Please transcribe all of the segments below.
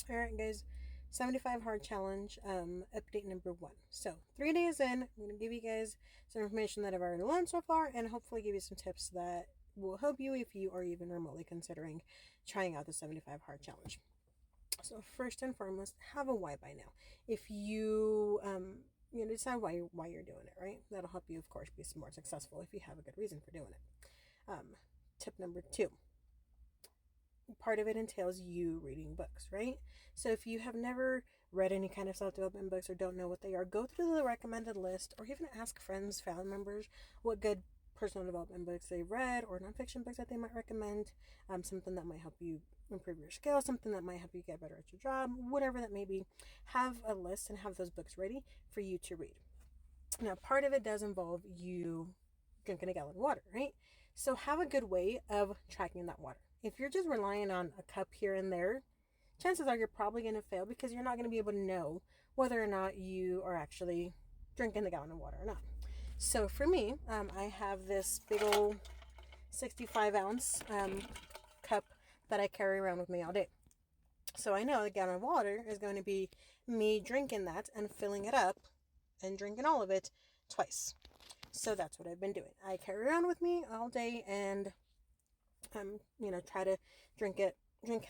All right, guys. 75 hard challenge, update number 1. So, 3 days in, I'm going to give you guys some information that I've already learned so far and hopefully give you some tips that will help you if you are even remotely considering trying out the 75 hard challenge. So, first and foremost, have a why by now. If you decide why you're doing it, right? That'll help you, of course, be more successful if you have a good reason for doing it. Tip number 2, part of it entails you reading books, right? So if you have never read any kind of self-development books or don't know what they are, go through the recommended list or even ask friends, family members what good personal development books they've read or nonfiction books that they might recommend, something that might help you improve your skills, something that might help you get better at your job, whatever that may be. Have a list and have those books ready for you to read. Now, part of it does involve you drinking a gallon of water, right? So have a good way of tracking that water. If you're just relying on a cup here and there, chances are you're probably going to fail because you're not going to be able to know whether or not you are actually drinking the gallon of water or not. So for me, I have this big old 65-ounce cup that I carry around with me all day. So I know the gallon of water is going to be me drinking that and filling it up and drinking all of it twice. So that's what I've been doing. I carry it around with me all day and try to drink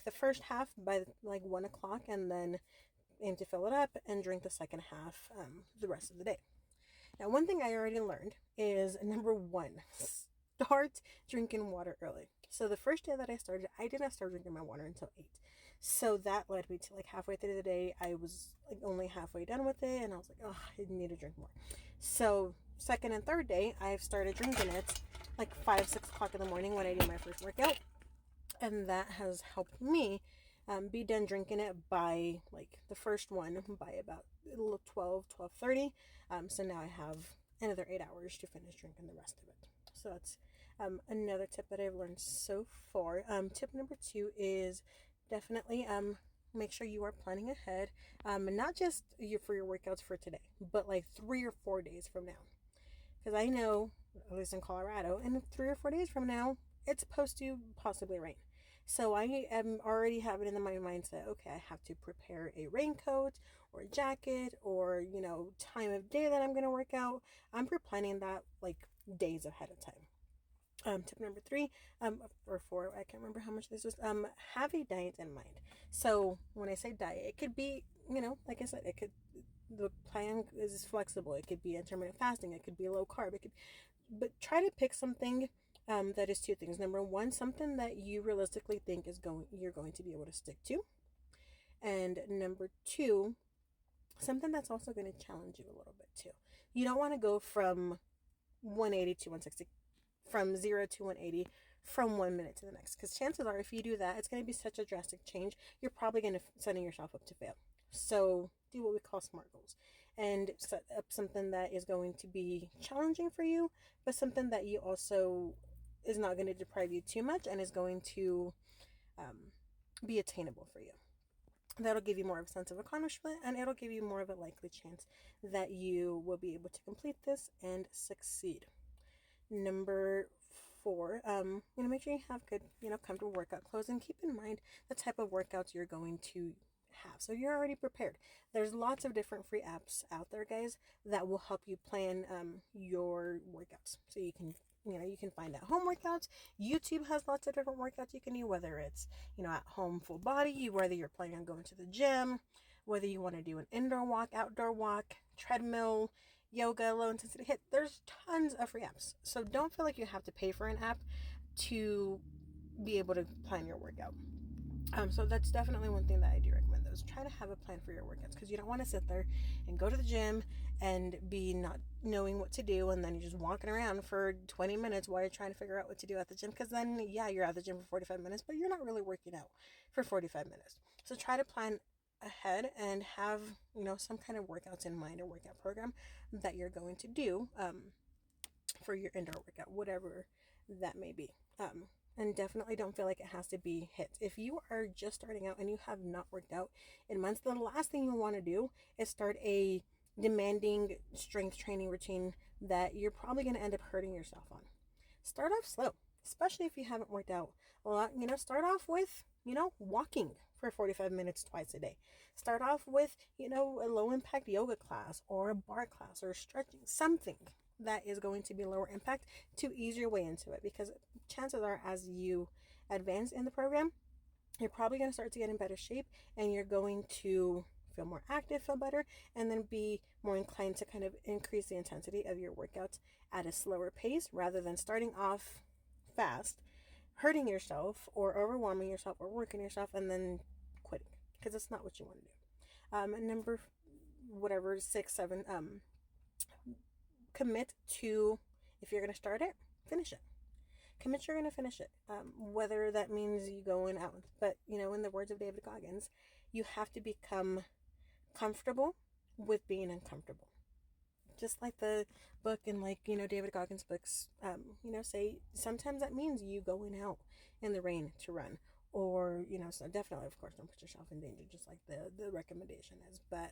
the first half by like 1 o'clock and then aim to fill it up and drink the second half the rest of the day. Now, one thing I already learned is number 1, start drinking water early. So the first day that I started, I didn't start drinking my water until 8. So that led me to like halfway through the day, I was like only halfway done with it and I was like, oh, I need to drink more. So second and third day, I've started drinking it like 5, 6 o'clock in the morning when I do my first workout. And that has helped me be done drinking it by like the first one by about 12:30. So now I have another 8 hours to finish drinking the rest of it. So that's another tip that I've learned so far. Tip number 2 is definitely make sure you are planning ahead, not just for your workouts for today, but like 3 or 4 days from now. Because I know, at least in Colorado, in 3 or 4 days from now, it's supposed to possibly rain. So I am already having in my mindset, okay, I have to prepare a raincoat or a jacket or, time of day that I'm going to work out. I'm pre-planning that like days ahead of time. Tip number 3, or 4, I can't remember how much this was, have a diet in mind. So when I say diet, it could be, like I said, the plan is flexible. It could be intermittent fasting. It could be low carb. But try to pick something that is 2 things. Number 1, something that you realistically think you're going to be able to stick to, and number 2, something that's also going to challenge you a little bit too. You don't want to go from 180 to 160, from 0 to 180 from 1 minute to the next, because chances are if you do that, it's going to be such a drastic change. You're probably going to setting yourself up to fail. So do what we call SMART goals and set up something that is going to be challenging for you, but something that you also is not going to deprive you too much and is going to be attainable for you. That'll give you more of a sense of accomplishment, and it'll give you more of a likely chance that you will be able to complete this and succeed. Number 4, make sure you have good, comfortable workout clothes, and keep in mind the type of workouts you're going to have. So you're already prepared. There's lots of different free apps out there, guys, that will help you plan your workouts. So you can find out home workouts. YouTube has lots of different workouts you can do, whether it's, at home full body, whether you're planning on going to the gym, whether you want to do an indoor walk, outdoor walk, treadmill, yoga, low intensity HIIT. There's tons of free apps. So don't feel like you have to pay for an app to be able to plan your workout. So that's definitely one thing that I do recommend, though, is try to have a plan for your workouts, because you don't want to sit there and go to the gym and be not knowing what to do, and then you're just walking around for 20 minutes while you're trying to figure out what to do at the gym, because then, yeah, you're at the gym for 45 minutes, but you're not really working out for 45 minutes. So try to plan ahead and have, some kind of workouts in mind or workout program that you're going to do for your indoor workout, whatever that may be. And definitely don't feel like it has to be HIIT. If you are just starting out and you have not worked out in months, the last thing you want to do is start a demanding strength training routine that you're probably going to end up hurting yourself on. Start off slow, especially if you haven't worked out a lot. Start off with, walking for 45 minutes twice a day. Start off with, a low impact yoga class or a bar class or stretching, something that is going to be lower impact to ease your way into it, because chances are, as you advance in the program, you're probably going to start to get in better shape, and you're going to feel more active, feel better, and then be more inclined to kind of increase the intensity of your workouts at a slower pace rather than starting off fast, hurting yourself or overwhelming yourself or working yourself and then quitting, because that's not what you want to do. And number whatever 6, 7, commit to, if you're going to start it, finish it. Commit you're going to finish it. Whether that means you going out, but in the words of David Goggins, you have to become comfortable with being uncomfortable. Just like the book and David Goggins books, say sometimes that means you going out in the rain to run, or so definitely, of course, don't put yourself in danger, just like the recommendation is, but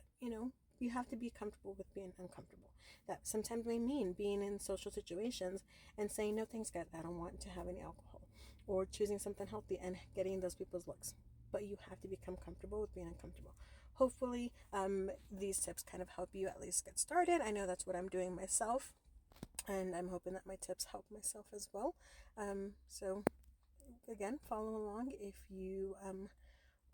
you have to be comfortable with being uncomfortable. That sometimes may mean being in social situations and saying, no thanks guys, I don't want to have any alcohol, or choosing something healthy and getting those people's looks. But you have to become comfortable with being uncomfortable. Hopefully these tips kind of help you at least get started. I know that's what I'm doing myself, and I'm hoping that my tips help myself as well. So again, follow along if you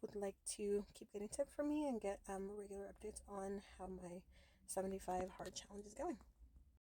would like to keep getting tips from me and get regular updates on how my 75 hard challenge is going.